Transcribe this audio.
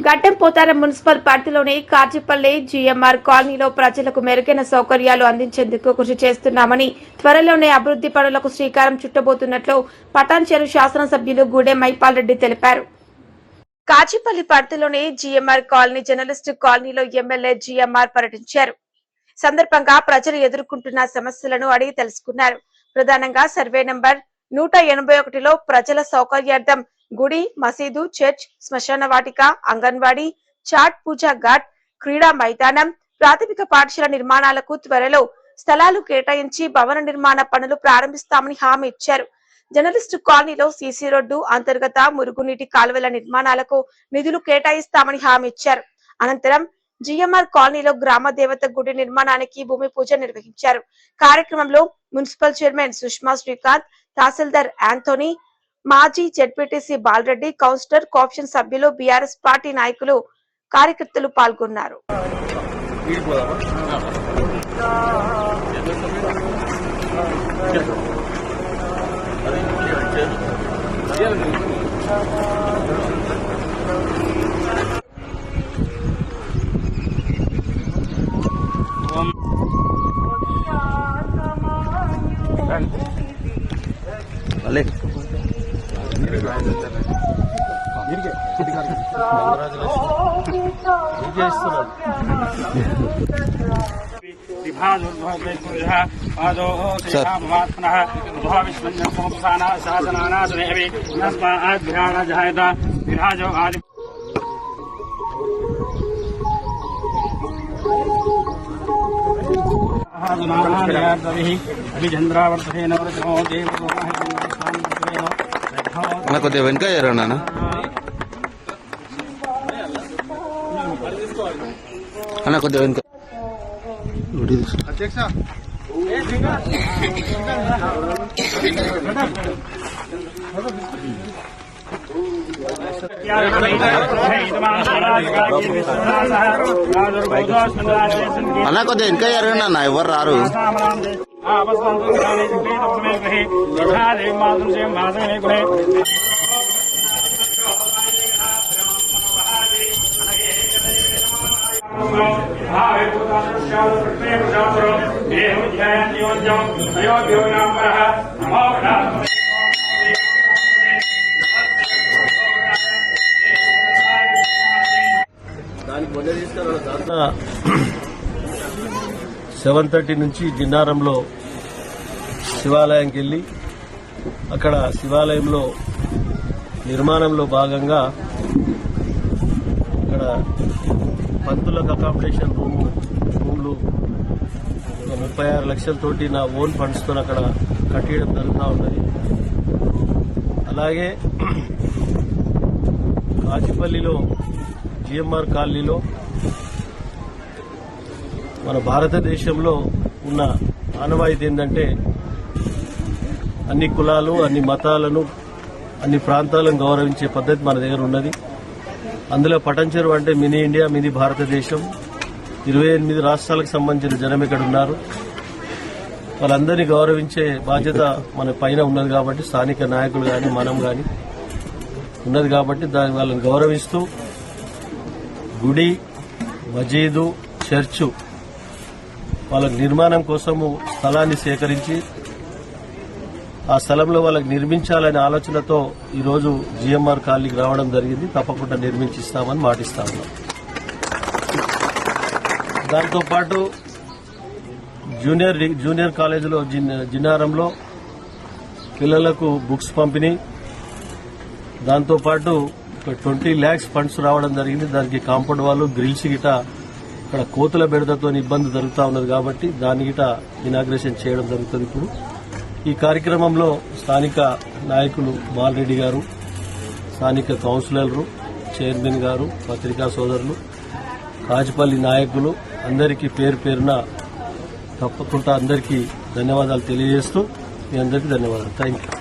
గడ్డం పోతారం మున్సిపల్ పరిధిలోని కార్జిపల్లి జీఎంఆర్ కాలనీలో ప్రజలకు మెరుగైన సౌకర్యాలు అందించేందుకు కృషి చేస్తున్నామని, త్వరలోనే అభివృద్ధి పనులకు శ్రీకారం చుట్టబోతున్నట్లు పటాన్చెరు శాసనసభ్యులు గూడెం మైపాల్ రెడ్డి తెలిపారు. కాచిపల్లి పరిధిలోని జీఎంఆర్ కాలనీ జర్నలిస్టు కాలనీలో ఎమ్మెల్యే జీఎంఆర్ పర్యటించారు. సందర్భంగా ప్రజలు ఎదుర్కొంటున్న సమస్యలను అడిగి తెలుసుకున్నారు. ప్రధానంగా సర్వే నంబర్ 181లో ప్రజల సౌకర్యార్థం గుడి, మసీదు, చర్చ్, శ్మశాన వాటిక, అంగన్వాడీ, చాట్ పూజా ఘాట్, క్రీడా మైదానం, ప్రాథమిక పాఠశాల నిర్మాణాలకు త్వరలో స్థలాలు కేటాయించి భవన నిర్మాణ పనులు ప్రారంభిస్తామని హామీ ఇచ్చారు. జర్నలిస్టు కాలనీలో సీసీ రోడ్డు, అంతర్గత మురుగునీటి కాలువల నిర్మాణాలకు నిధులు కేటాయిస్తామని హామీ ఇచ్చారు. అనంతరం జీఎంఆర్ కాలనీలో గ్రామ దేవత గుడి నిర్మాణానికి భూమి పూజ నిర్వహించారు. కార్యక్రమంలో మున్సిపల్ చైర్మన్ సుష్మా శ్రీకాంత్, తహసీల్దార్ యాంథోనీ, మాజీ జెడ్పీటీసీ బాలరెడ్డి, కౌన్సిలర్, కోఆప్షన్ సభ్యులు, బీఆర్ఎస్ పార్టీ నాయకులు, కార్యకర్తలు పాల్గొన్నారు. కొద్దిగా వెనుక చేరన్నా అన్న, కొద్దిగా వెనుక అధ్యక్ష. అన్న కొద్దిగా వెనుక చేరండి అన్న, ఎవరు రారు. దానికి 7:30 నుంచి జిన్నారంలో శివాలయంకి వెళ్ళి అక్కడ శివాలయంలో నిర్మాణంలో భాగంగా అక్కడ పంతులకు అకామిడేషన్ రూమ్లు 36 లక్షలతోటి నా ఓన్ ఫండ్స్తో అక్కడ కట్టేయడం జరుగుతూ ఉన్నది. అలాగే కాచిపల్లిలో జీఎంఆర్ కాలనీలో మన భారతదేశంలో ఉన్న ఆనవాయితీ ఏంటంటే అన్ని కులాలు, అన్ని మతాలను, అన్ని ప్రాంతాలను గౌరవించే పద్ధతి మన దగ్గర ఉన్నది. అందులో పటాన్చెరు అంటే మినీ ఇండియా, మినీ భారతదేశం. 28 రాష్ట్రాలకు సంబంధించిన జనం ఇక్కడ ఉన్నారు. వాళ్ళందరినీ గౌరవించే బాధ్యత మన పైన ఉన్నది కాబట్టి, స్థానిక నాయకులు కానీ మనం కానీ ఉన్నది కాబట్టి దాన్ని వాళ్ళని గౌరవిస్తూ గుడి, మజీదు, చర్చు వాళ్ళ నిర్మాణం కోసము స్థలాన్ని సేకరించి ఆ స్థలంలో వాళ్ళకి నిర్మించాలనే ఆలోచనతో ఈరోజు జీఎంఆర్ కాలనీకి రావడం జరిగింది. తప్పకుండా నిర్మించిస్తామని మాటిస్తాము. దాంతోపాటు జూనియర్ కాలేజీలో జిన్నారంలో పిల్లలకు బుక్స్ పంపిణీ, దాంతోపాటు 20 lakhs ఫండ్స్ రావడం జరిగింది. దానికి కాంపౌండ్ వాళ్ళు, గ్రిల్స్ గిట ఇక్కడ కోతుల బెడదతో ఇబ్బంది జరుగుతూ ఉన్నది కాబట్టి దాని గిట ఇనాగ్రేషన్ చేయడం జరుగుతుంది. ఇప్పుడు ఈ కార్యక్రమంలో స్థానిక నాయకులు బాలరెడ్డి గారు, స్థానిక కౌన్సిలర్లు, చైర్మన్ గారు, పత్రికా సోదరులు, కాచిపల్లి నాయకులు అందరికీ పేరు పేరున తప్పకుండా అందరికీ ధన్యవాదాలు తెలియజేస్తూ మీ అందరికీ ధన్యవాదాలు. Thank you.